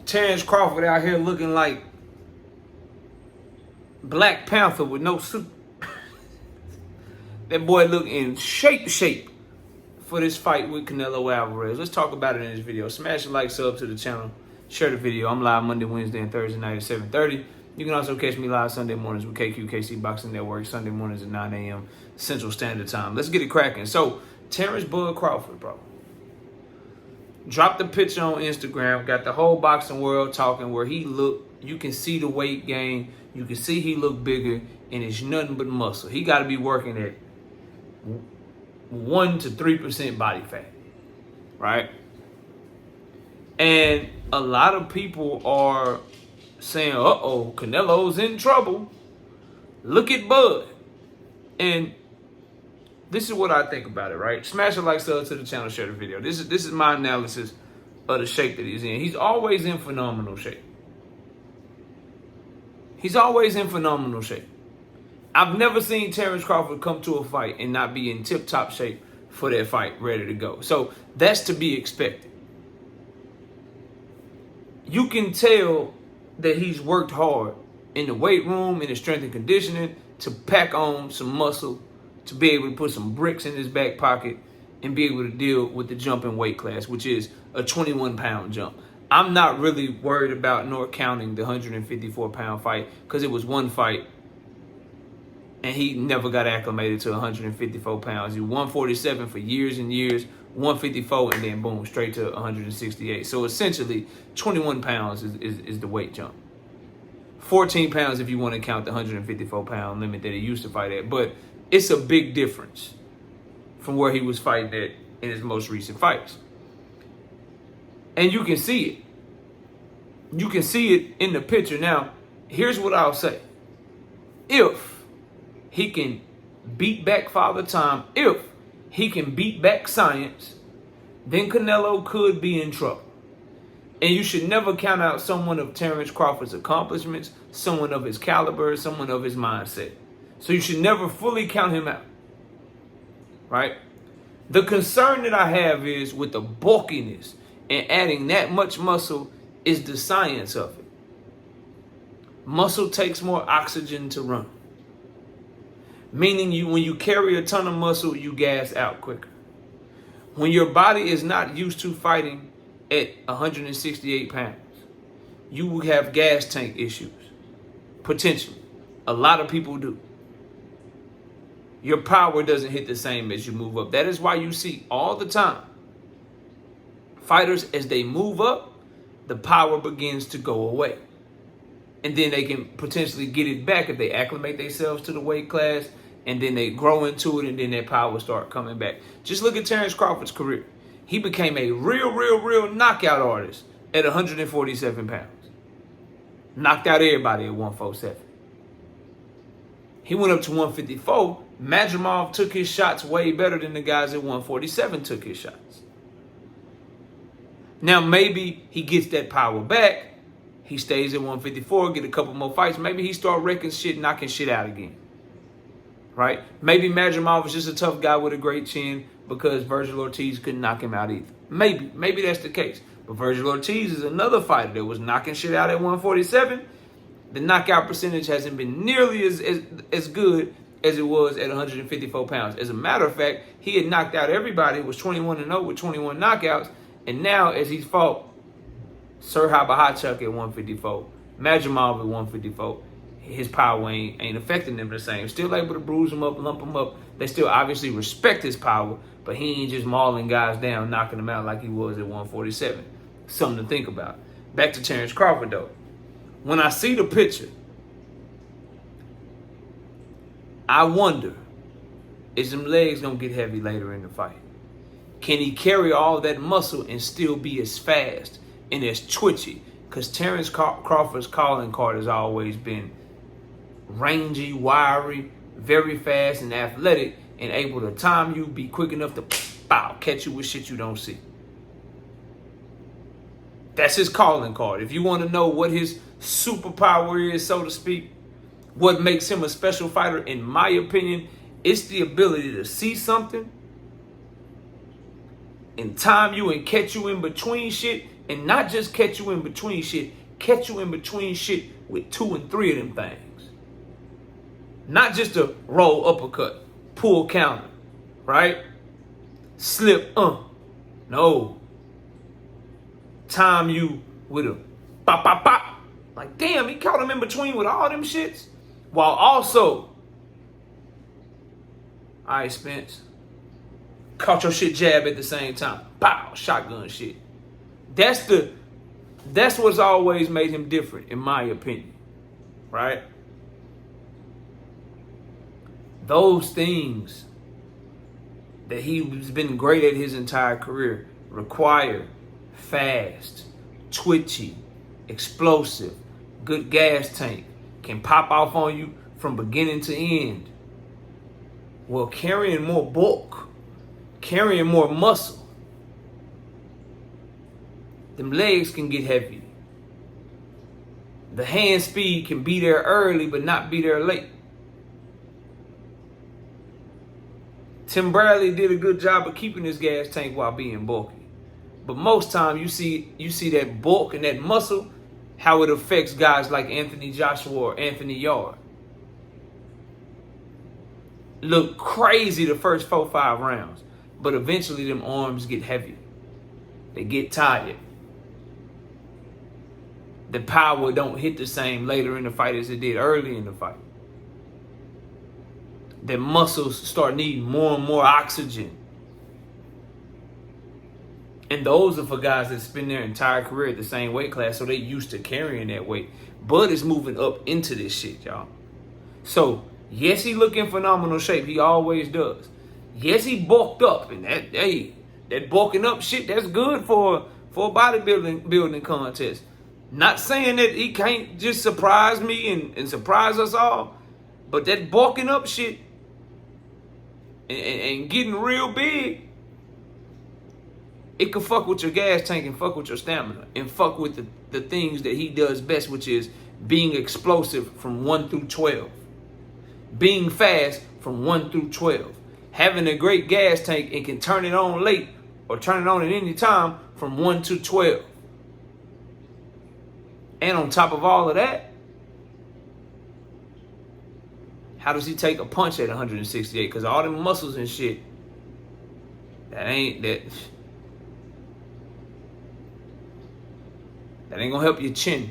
Terence Crawford out here looking like Black Panther with no suit. That boy look in shape for this fight with Canelo Alvarez. Let's talk about it in this video. Smash a like, sub to the channel, share the video. I'm live Monday, Wednesday, and Thursday night at 7:30. You can also catch me live Sunday mornings with KC Boxing Network, Sunday mornings at 9 a.m. Central Standard Time. Let's get it cracking. So, Terence Crawford, bro, dropped a picture on Instagram, got the whole boxing world talking where he looked. You can see the weight gain. You can see he looked bigger, and it's nothing but muscle. He got to be working at 1 to 3% body fat, right? And a lot of people are saying, uh-oh, Canelo's in trouble. Look at Bud. And this is what I think about it, right? Smash a like, sub to the channel, share the video. This is my analysis of the shape that he's in. He's always in phenomenal shape. He's always in phenomenal shape. I've never seen Terence Crawford come to a fight and not be in tip-top shape for that fight, ready to go. So that's to be expected. You can tell that he's worked hard in the weight room, in the strength and conditioning, to pack on some muscle, to be able to put some bricks in his back pocket and be able to deal with the jump in weight class, which is a 21-pound jump. I'm not really worried about nor counting the 154-pound fight because it was one fight and he never got acclimated to 154 pounds. He was 147 for years and years, 154, and then boom, straight to 168. So essentially, 21 pounds is the weight jump. 14 pounds if you want to count the 154-pound limit that he used to fight at. But it's a big difference from where he was fighting at in his most recent fights. And you can see it. You can see it in the picture. Now, here's what I'll say. If he can beat back Father Time, if he can beat back science, then Canelo could be in trouble. And you should never count out someone of Terence Crawford's accomplishments, someone of his caliber, someone of his mindset. So you should never fully count him out, right? The concern that I have is with the bulkiness and adding that much muscle is the science of it. Muscle takes more oxygen to run. Meaning when you carry a ton of muscle, you gas out quicker. When your body is not used to fighting at 168 pounds, you will have gas tank issues, potentially. A lot of people do. Your power doesn't hit the same as you move up. That is why you see all the time fighters, as they move up, the power begins to go away. And then they can potentially get it back if they acclimate themselves to the weight class, and then they grow into it, and then their power start coming back. Just look at Terence Crawford's career. He became a real knockout artist at 147 pounds. Knocked out everybody at 147. He went up to 154. Madrimov took his shots way better than the guys at 147 took his shots. Now, maybe he gets that power back. He stays at 154, get a couple more fights. Maybe he start wrecking shit, knocking shit out again. Right? Maybe Madrimov was just a tough guy with a great chin because Virgil Ortiz couldn't knock him out either. Maybe that's the case. But Virgil Ortiz is another fighter that was knocking shit out at 147. The knockout percentage hasn't been nearly as good as it was at 154 pounds. As a matter of fact, he had knocked out everybody. It was 21-0 with 21 knockouts. And now, as he's fought Sir Habahachuk at 154, Madrimov at 154, his power ain't affecting them the same. Still able to bruise him up, lump him up. They still obviously respect his power, but he ain't just mauling guys down, knocking them out like he was at 147. Something to think about. Back to Terence Crawford, though. When I see the picture, I wonder, is them legs gonna get heavy later in the fight? Can he carry all that muscle and still be as fast and as twitchy? Because Terence Crawford's calling card has always been rangy, wiry, very fast and athletic, and able to time you, be quick enough to catch you with shit you don't see. That's his calling card. If you want to know what his superpower is, so to speak, what makes him a special fighter, in my opinion, it's the ability to see something and time you and catch you in between shit And not just catch you in between shit, catch you in between shit with 2 and 3 of them things. Not just a roll uppercut, pull counter, right? Slip, no. Time you with a pop, pop, pop. Like, damn, he caught him in between with all them shits. While also, all right, Spence, caught your shit jab at the same time. Pow, shotgun shit. That's what's always made him different, in my opinion, right? Those things that he's been great at his entire career require fast, twitchy, explosive, good gas tank, can pop off on you from beginning to end. Well, carrying more bulk, carrying more muscle, them legs can get heavy. The hand speed can be there early but not be there late. Tim Bradley did a good job of keeping his gas tank while being bulky. But most time you see that bulk and that muscle, how it affects guys like Anthony Joshua or Anthony Yard. Look crazy the first 4-5 rounds, but eventually them arms get heavy. They get tired. The power don't hit the same later in the fight as it did early in the fight. Their muscles start needing more and more oxygen. And those are for guys that spend their entire career at the same weight class, so they used to carrying that weight. Bud is moving up into this shit, y'all. So, yes, he look in phenomenal shape. He always does. Yes, he bulked up. And that bulking up shit, that's good for a bodybuilding contest. Not saying that he can't just surprise me and surprise us all, but that bulking up shit and getting real big, it can fuck with your gas tank and fuck with your stamina and fuck with the things that he does best, which is being explosive from 1 through 12, being fast from 1 through 12, having a great gas tank and can turn it on late or turn it on at any time from 1 to 12. And on top of all of that, how does he take a punch at 168? Because all them muscles and shit, that ain't gonna help your chin.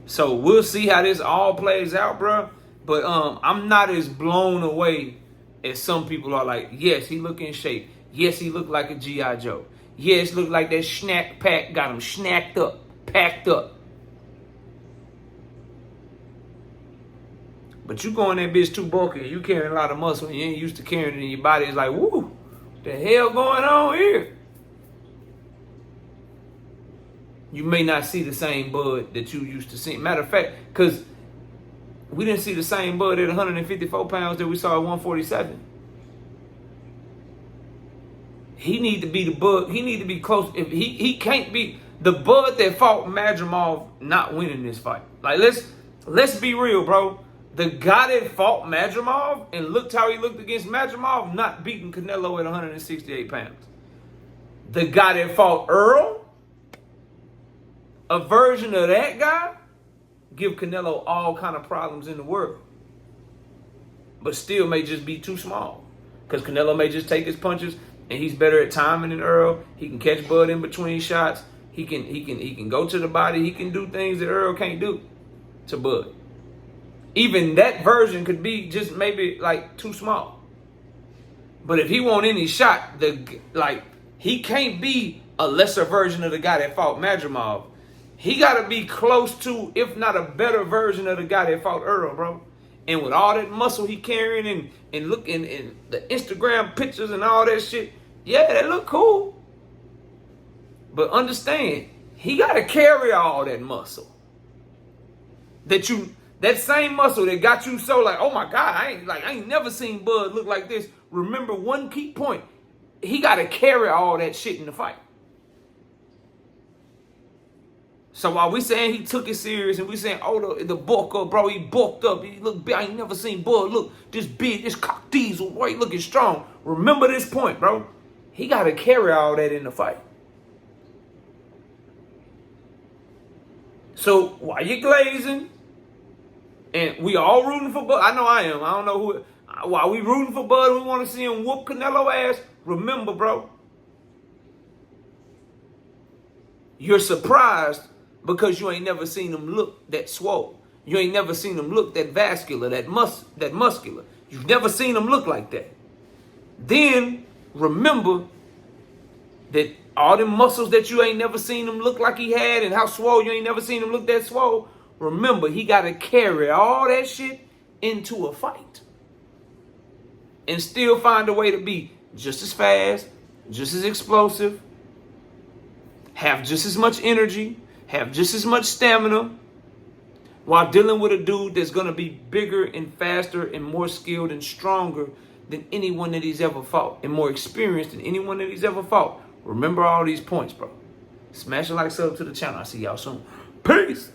So we'll see how this all plays out, bro. But I'm not as blown away as some people are. Like, yes, he look in shape. Yes, he look like a G.I. Joe. Yes, look like that snack pack got him snacked up, packed up. But you going that bitch too bulky, you carrying a lot of muscle, and you ain't used to carrying it in your body. It's like, woo, what the hell going on here? You may not see the same Bud that you used to see. Matter of fact, because we didn't see the same Bud at 154 pounds that we saw at 147. He need to be the Bud. He need to be close. If he can't be the Bud that fought Madrimov not winning this fight. Like, let's be real, bro. The guy that fought Madrimov and looked how he looked against Madrimov, not beating Canelo at 168 pounds. The guy that fought Earl, a version of that guy, give Canelo all kind of problems in the world. But still may just be too small. Because Canelo may just take his punches and he's better at timing than Earl. He can catch Bud in between shots. He can go to the body. He can do things that Earl can't do to Bud. Even that version could be just maybe like too small. But if he want any shot, he can't be a lesser version of the guy that fought Madrimov. He got to be close to, if not a better version of the guy that fought Earl, bro. And with all that muscle he carrying and looking in the Instagram pictures and all that shit, yeah, that look cool. But understand, he got to carry all that muscle. That same muscle that got you so like, oh my God, I ain't never seen Bud look like this. Remember one key point. He got to carry all that shit in the fight. So while we saying he took it serious and we saying, oh, the bulk up, bro, he bulked up. He looked big. I ain't never seen Bud look this big, this cock diesel, boy, he looking strong. Remember this point, bro. he got to carry all that in the fight. So while you're glazing, and we all rooting for Bud, I know I am. I don't know who. While we rooting for Bud, we want to see him whoop Canelo ass. Remember, bro, you're surprised because you ain't never seen him look that swole. You ain't never seen him look that vascular, that muscular. You've never seen him look like that. Then remember that all them muscles that you ain't never seen him look like he had, and how swole you ain't never seen him look that swole. Remember, he got to carry all that shit into a fight and still find a way to be just as fast, just as explosive, have just as much energy, have just as much stamina, while dealing with a dude that's going to be bigger and faster and more skilled and stronger than anyone that he's ever fought, and more experienced than anyone that he's ever fought. Remember all these points, bro. Smash a like, sub to the channel. I'll see y'all soon. Peace.